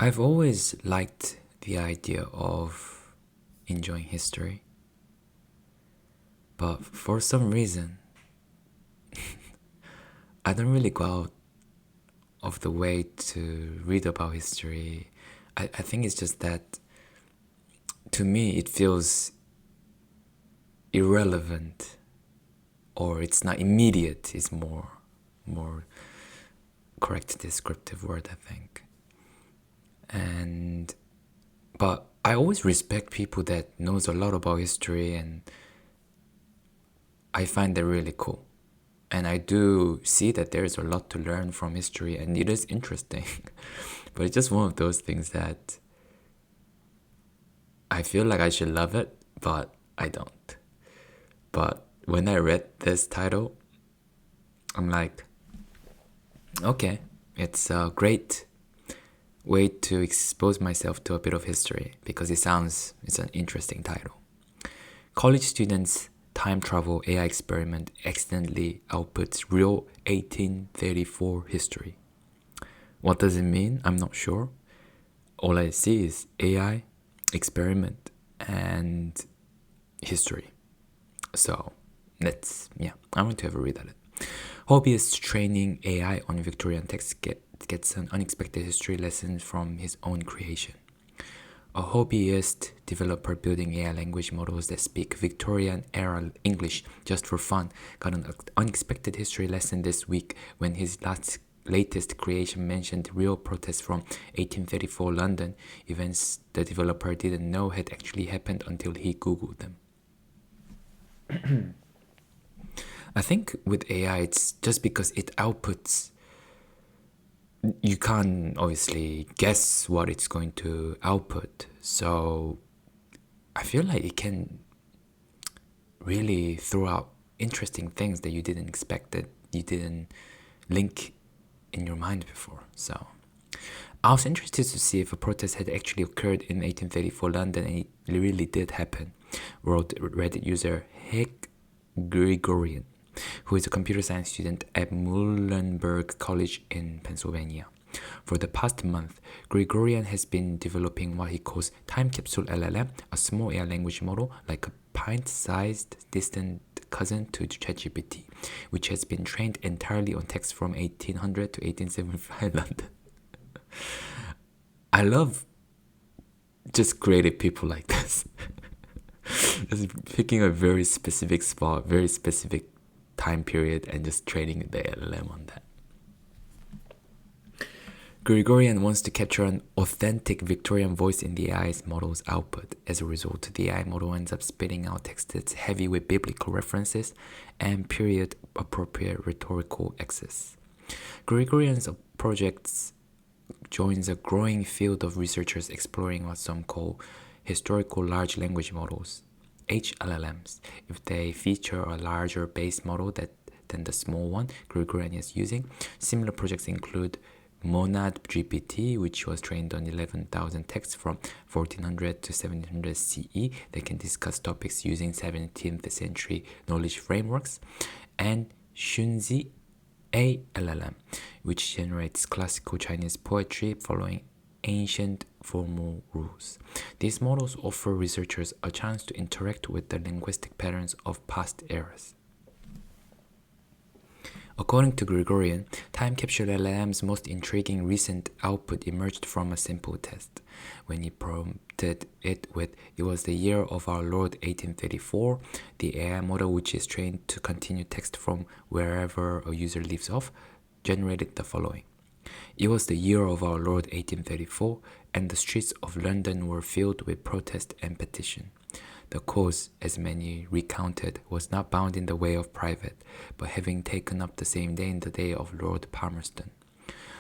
I've always liked the idea of enjoying history, but for some reason, I don't really go out of the way to read about history. I think it's just that to me it feels irrelevant, or it's not immediate is more correct descriptive word, I think. But I always respect people that knows a lot about history, and I find that really cool. And I do see that there is a lot to learn from history, and it is interesting. But it's just one of those things that I feel like I should love it, but I don't. But when I read this title, I'm like, okay, it's a great way to expose myself to a bit of history because it's an interesting title. College students time travel AI experiment accidentally outputs real 1834 history. What does it mean? I'm not sure. All I see is AI, experiment, and history. So I want to have a read at it. Hobbyist training AI on Victorian text gets an unexpected history lesson from his own creation. A hobbyist developer building AI language models that speak Victorian era English just for fun got an unexpected history lesson this week when his latest creation mentioned real protests from 1834 London, events the developer didn't know had actually happened until he Googled them. I think with AI, it's just because it outputs, you can't obviously guess what it's going to output. So I feel like it can really throw out interesting things that you didn't expect, that you didn't link in your mind before. So I was interested to see if a protest had actually occurred in 1834 London, and it really did happen, wrote Reddit user Heck Gregorian, who is a computer science student at Muhlenberg College in Pennsylvania. For the past month, Gregorian has been developing what he calls Time Capsule LLM, a small AI language model like a pint-sized distant cousin to ChatGPT, which has been trained entirely on text from 1800 to 1875 London. I love just creative people like this. Just picking a very specific spot, very specific time period, and just training the LLM on that. Gregorian wants to capture an authentic Victorian voice in the AI's model's output. As a result, the AI model ends up spitting out text that's heavy with biblical references and period-appropriate rhetorical excess. Gregorian's projects joins a growing field of researchers exploring what some call historical large language models, HLLMs, if they feature a larger base model than the small one Gregorian is using. Similar projects include Monad GPT, which was trained on 11,000 texts from 1400 to 1700 CE that can discuss topics using 17th century knowledge frameworks, and Xunzi A LLM, which generates classical Chinese poetry following ancient formal rules. These models offer researchers a chance to interact with the linguistic patterns of past eras. According to Gregorian, Time Capsule LLM's most intriguing recent output emerged from a simple test. When he prompted it with "It was the year of our Lord 1834," the AI model, which is trained to continue text from wherever a user leaves off, generated the following. "It was the year of our Lord 1834, and the streets of London were filled with protest and petition. The cause, as many recounted, was not bound in the way of private, but having taken up the same day in the day of Lord Palmerston.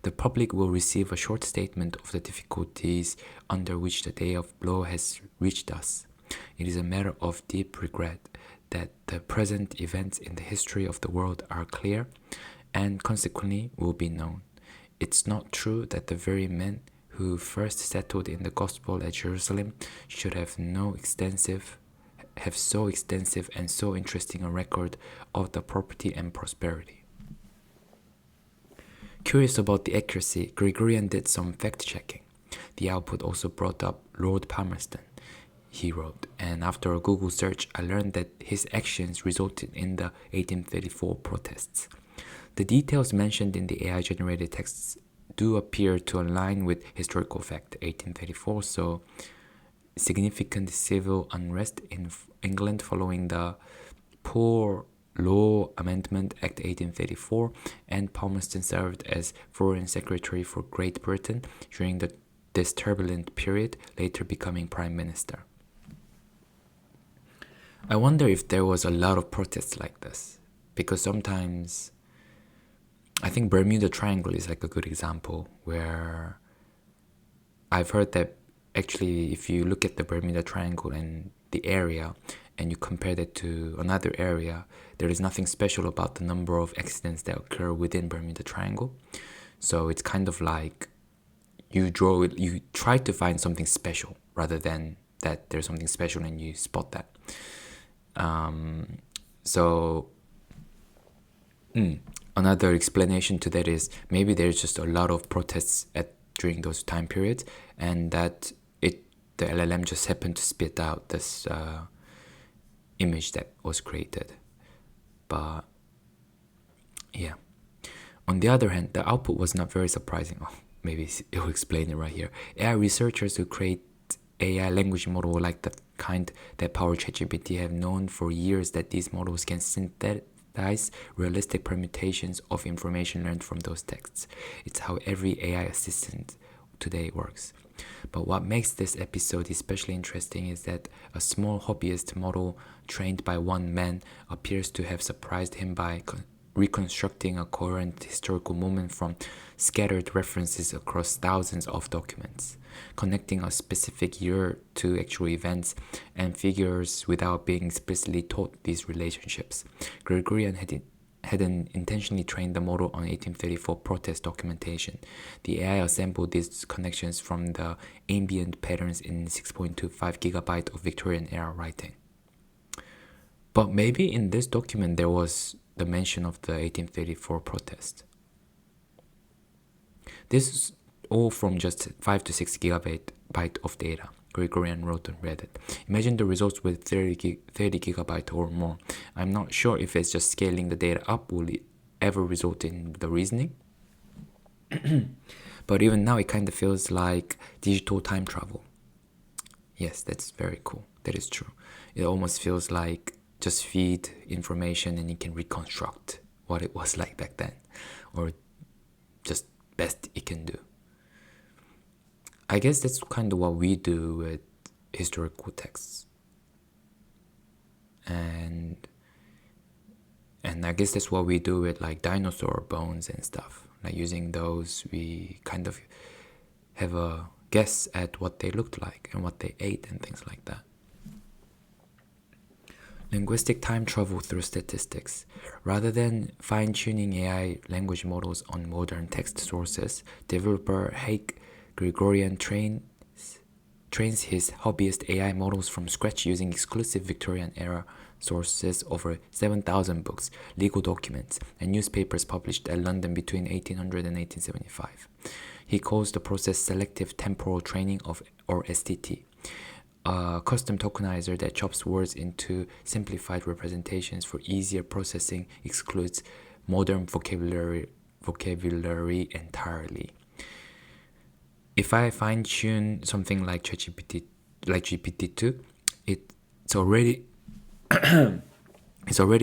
The public will receive a short statement of the difficulties under which the day of blow has reached us. It is a matter of deep regret that the present events in the history of the world are clear, and consequently will be known. It's not true that the very men who first settled in the gospel at Jerusalem should have so extensive and so interesting a record of the property and prosperity." Curious about the accuracy, Gregorian did some fact-checking. The output also brought up Lord Palmerston, he wrote, and after a Google search, I learned that his actions resulted in the 1834 protests. The details mentioned in the AI-generated texts do appear to align with historical fact 1834, so significant civil unrest in England following the Poor Law Amendment Act 1834, and Palmerston served as Foreign Secretary for Great Britain during this turbulent period, later becoming Prime Minister. I wonder if there was a lot of protests like this, because sometimes I think Bermuda Triangle is like a good example, where I've heard that actually if you look at the Bermuda Triangle and the area and you compare that to another area, there is nothing special about the number of accidents that occur within Bermuda Triangle. So it's kind of like you try to find something special rather than that there's something special and you spot that. Another explanation to that is maybe there's just a lot of protests during those time periods, and that the LLM just happened to spit out this image that was created. But yeah. On the other hand, the output was not very surprising. Maybe it will explain it right here. AI researchers who create AI language model like the kind that power ChatGPT have known for years that these models can synthesize realistic permutations of information learned from those texts. It's how every AI assistant today works. But what makes this episode especially interesting is that a small hobbyist model trained by one man appears to have surprised him by reconstructing a coherent historical moment from scattered references across thousands of documents, connecting a specific year to actual events and figures without being explicitly taught these relationships. Gregorian had intentionally trained the model on 1834 protest documentation. The AI assembled these connections from the ambient patterns in 6.25 gigabyte of Victorian era writing. But maybe in this document there was the mention of the 1834 protest. This is all from just 5 to 6 gigabyte of data. Gregorian wrote on Reddit. Imagine the results with 30 gigabyte or more. I'm not sure if it's just scaling the data up will it ever result in the reasoning. But even now it kind of feels like digital time travel. Yes, that's very cool. That is true. It almost feels like just feed information and it can reconstruct what it was like back then, or just best it can do. I guess that's kind of what we do with historical texts. And I guess that's what we do with like dinosaur bones and stuff. Like using those, we kind of have a guess at what they looked like and what they ate and things like that. Linguistic time travel through statistics. Rather than fine-tuning AI language models on modern text sources, developer Hake Gregorian trains his hobbyist AI models from scratch using exclusive Victorian-era sources, over 7,000 books, legal documents, and newspapers published at London between 1800 and 1875. He calls the process selective temporal training, or STT. A custom tokenizer that chops words into simplified representations for easier processing excludes modern vocabulary entirely. If I fine-tune something like ChatGPT, like GPT-2, it's already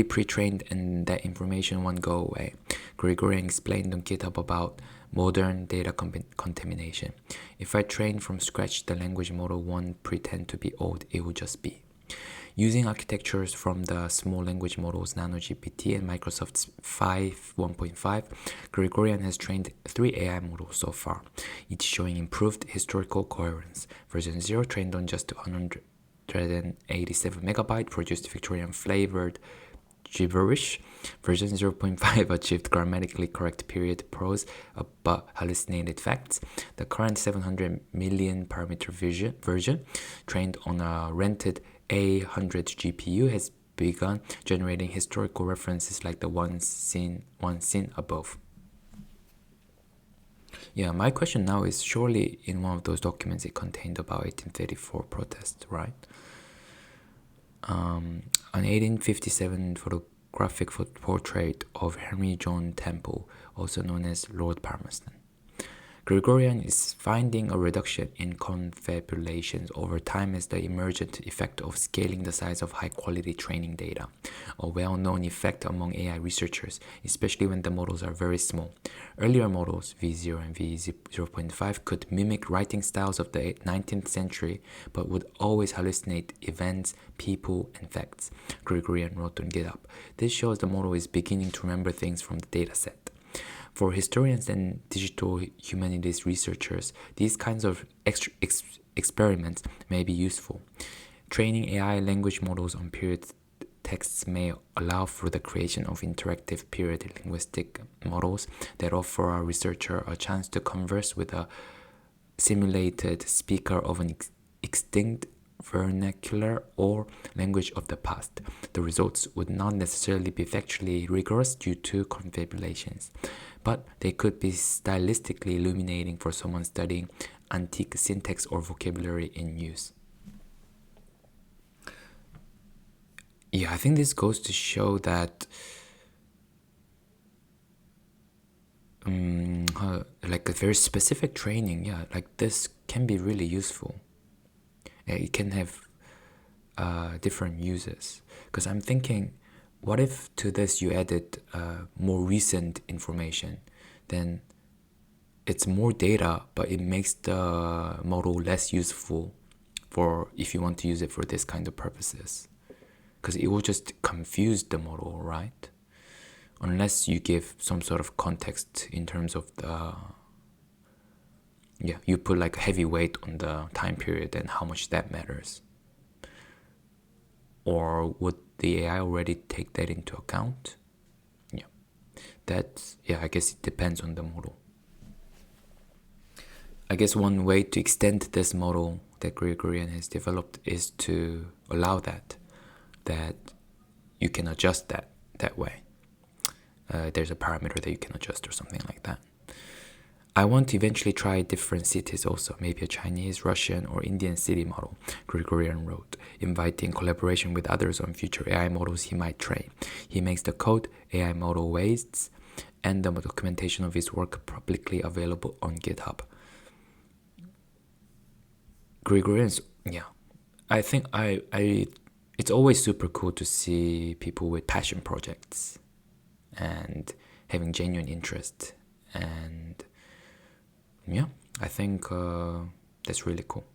pre-trained and that information won't go away. Gregorian explained on GitHub about modern data contamination. If I train from scratch, the language model won't pretend to be old, it will just be. Using architectures from the small language models NanoGPT and Microsoft's 1.5, Gregorian has trained 3 AI models so far, each showing improved historical coherence. Version 0 trained on just 187 megabyte, produced Victorian flavored gibberish. Version 0.5 achieved grammatically correct period prose but hallucinated facts. The current 700 million parameter version, trained on a rented A100 GPU, has begun generating historical references like the one seen above. Yeah, my question now is surely in one of those documents it contained about 1834 protest, right? An 1857 photographic portrait of Henry John Temple, also known as Lord Palmerston. Gregorian is finding a reduction in confabulations over time as the emergent effect of scaling the size of high-quality training data, a well-known effect among AI researchers, especially when the models are very small. Earlier models, V0 and V0.5, could mimic writing styles of the 19th century, but would always hallucinate events, people, and facts, Gregorian wrote on GitHub. This shows the model is beginning to remember things from the dataset. For historians and digital humanities researchers, these kinds of experiments may be useful. Training AI language models on period texts may allow for the creation of interactive period linguistic models that offer a researcher a chance to converse with a simulated speaker of an extinct vernacular or language of the past. The results would not necessarily be factually rigorous due to confabulations, but they could be stylistically illuminating for someone studying antique syntax or vocabulary in use. Yeah, I think this goes to show that like a very specific training, yeah, like this can be really useful. It can have different uses. Because I'm thinking, what if to this you added more recent information? Then it's more data, but it makes the model less useful for if you want to use it for this kind of purposes. Because it will just confuse the model, right? Unless you give some sort of context in terms of the, yeah, you put like heavy weight on the time period and how much that matters. Or would the AI already take that into account? Yeah, I guess it depends on the model. I guess one way to extend this model that Gregorian has developed is to allow that you can adjust that way. There's a parameter that you can adjust or something like that. I want to eventually try different cities also, maybe a Chinese, Russian, or Indian city model, Gregorian wrote, inviting collaboration with others on future AI models he might train. He makes the code, AI model wastes, and the documentation of his work publicly available on GitHub. Gregorian's, yeah, I think it's always super cool to see people with passion projects and having genuine interest, and yeah, I think that's really cool.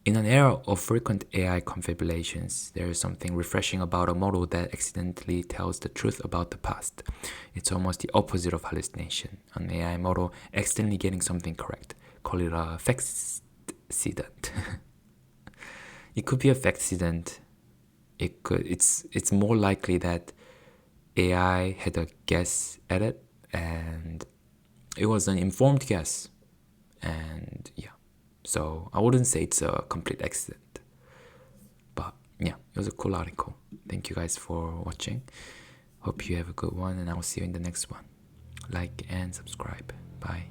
In an era of frequent AI confabulations, there is something refreshing about a model that accidentally tells the truth about the past. It's almost the opposite of hallucination. An AI model accidentally getting something correct. Call it a factcident. It could be a factcident. It's more likely that AI had a guess at it, and it was an informed guess. And yeah, so I wouldn't say it's a complete accident, but yeah, it was a cool article. Thank you guys for watching. Hope you have a good one, and I will see you in the next one. Like and subscribe. Bye.